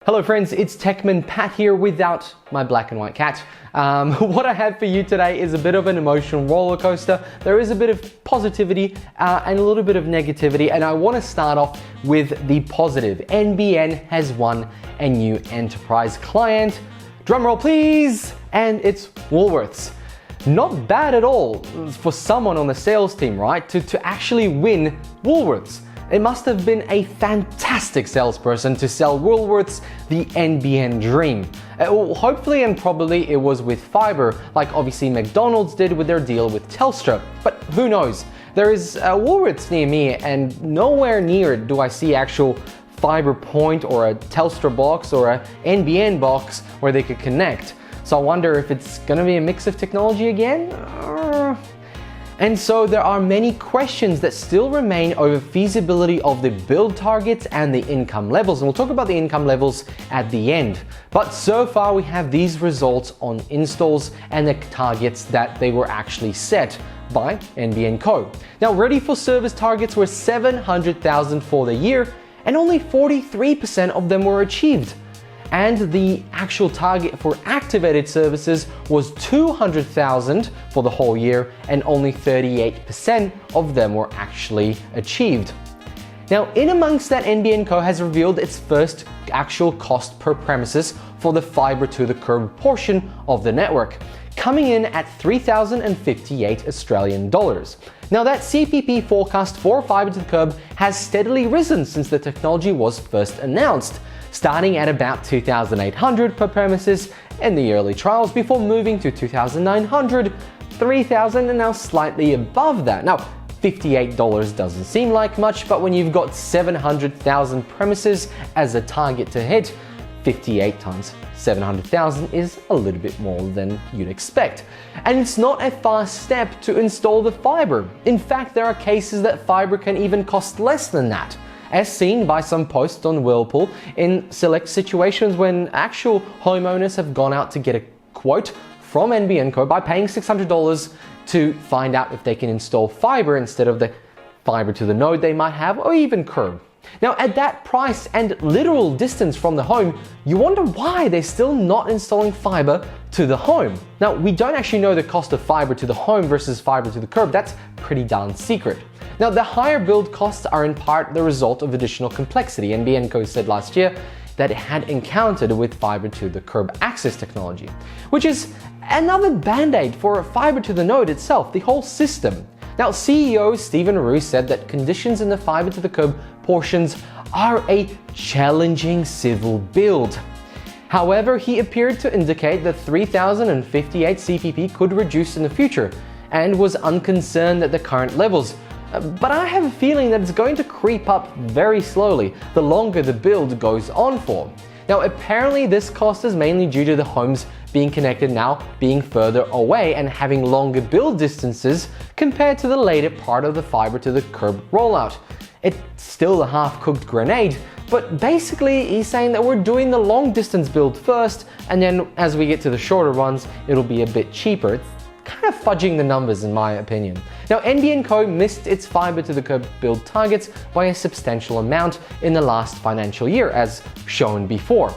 Hello friends, it's TechManPat here without my black and white cat. What I have for you today is a bit of an emotional roller coaster. There is a bit of positivity and a little bit of negativity, and I want to start off with the positive. NBN has won a new enterprise client. Drumroll please! And it's Woolworths. Not bad at all for someone on the sales team, right? To actually win Woolworths. It must have been a fantastic salesperson to sell Woolworths the NBN dream. Hopefully and probably it was with fiber, like obviously McDonald's did with their deal with Telstra. But who knows? There is a Woolworths near me, and nowhere near it do I see actual fiber point or a Telstra box or a NBN box where they could connect. So I wonder if it's gonna be a mix of technology again? And so there are many questions that still remain over feasibility of the build targets and the income levels. And we'll talk about the income levels at the end. But so far we have these results on installs and the targets that they were actually set by NBN Co. Now, ready for service targets were 700,000 for the year, and only 43% of them were achieved. And the actual target for activated services was 200,000 for the whole year, and only 38% of them were actually achieved. Now, in amongst that, NBN Co has revealed its first actual cost per premises for the fiber to the curb portion of the network, coming in at 3,058 Australian dollars. Now, that CPP forecast for fiber to the curb has steadily risen since the technology was first announced, starting at about 2,800 per premises in the early trials before moving to 2,900, 3,000, and now slightly above that. Now, $58 doesn't seem like much, but when you've got 700,000 premises as a target to hit, 58 times 700,000 is a little bit more than you'd expect. And it's not a fast step to install the fiber. In fact, there are cases that fiber can even cost less than that, as seen by some posts on Whirlpool in select situations when actual homeowners have gone out to get a quote from NBN Co by paying $600 to find out if they can install fiber instead of the fiber to the node they might have, or even curb. Now, at that price and literal distance from the home, you wonder why they're still not installing fiber to the home. Now, we don't actually know the cost of fiber to the home versus fiber to the curb. That's pretty darn secret. Now, the higher build costs are in part the result of additional complexity. NBN Co said last year that it had encountered with fiber to the curb access technology, which is another band-aid for fiber to the node itself, the whole system. Now, CEO Stephen Roos said that conditions in the fiber to the curb portions are a challenging civil build. However, he appeared to indicate that 3,058 CPP could reduce in the future and was unconcerned at the current levels. But I have a feeling that it's going to creep up very slowly the longer the build goes on for. Now, apparently this cost is mainly due to the homes being connected now being further away and having longer build distances compared to the later part of the fiber to the curb rollout. It's still a half-cooked grenade, but basically he's saying that we're doing the long distance build first, and then as we get to the shorter ones, it'll be a bit cheaper. It's kind of fudging the numbers in my opinion. Now, NBN Co missed its fiber to the curb build targets by a substantial amount in the last financial year, as shown before.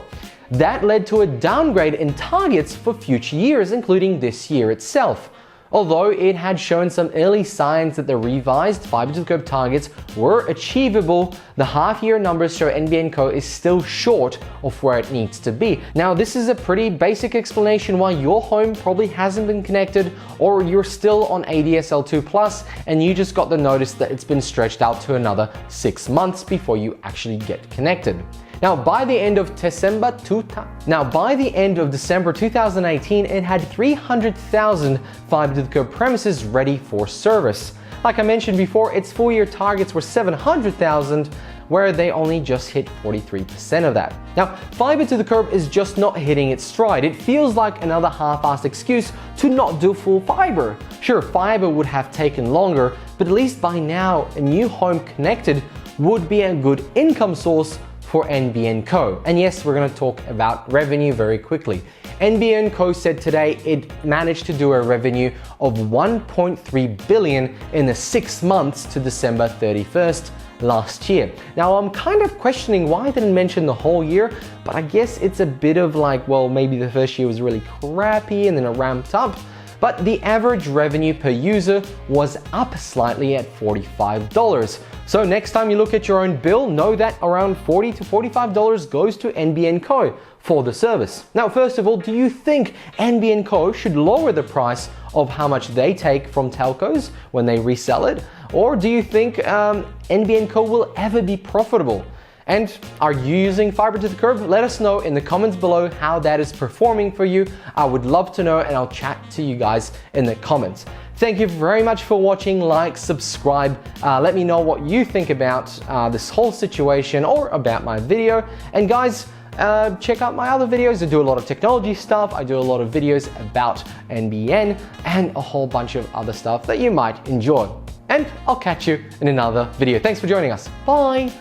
That led to a downgrade in targets for future years, including this year itself. Although it had shown some early signs that the revised fiber to the curb targets were achievable, the half-year numbers show NBN Co is still short of where it needs to be. Now, this is a pretty basic explanation why your home probably hasn't been connected, or you're still on ADSL2 Plus and you just got the notice that it's been stretched out to another 6 months before you actually get connected. Now, by the end of December 2018, it had 300,000 fiber to the curb premises ready for service. Like I mentioned before, its full-year targets were 700,000, where they only just hit 43% of that. Now, fiber to the curb is just not hitting its stride. It feels like another half-assed excuse to not do full fiber. Sure, fiber would have taken longer, but at least by now, a new home connected would be a good income source for NBN Co. And yes, we're going to talk about revenue very quickly. NBN Co said today it managed to do a revenue of $1.3 billion in the 6 months to December 31st, last year. Now I'm kind of questioning why I didn't mention the whole year, but I guess it's a bit of like, well, maybe the first year was really crappy and then it ramped up. But the average revenue per user was up slightly at $45. So next time you look at your own bill, know that around $40 to $45 goes to NBN Co for the service. Now, first of all, do you think NBN Co should lower the price of how much they take from telcos when they resell it? Or do you think NBN Co will ever be profitable? And are you using fiber to the curb? Let us know in the comments below how that is performing for you. I would love to know, and I'll chat to you guys in the comments. Thank you very much for watching. Like, subscribe. Let me know what you think about this whole situation or about my video. And guys, check out my other videos. I do a lot of technology stuff. I do a lot of videos about NBN and a whole bunch of other stuff that you might enjoy. And I'll catch you in another video. Thanks for joining us. Bye.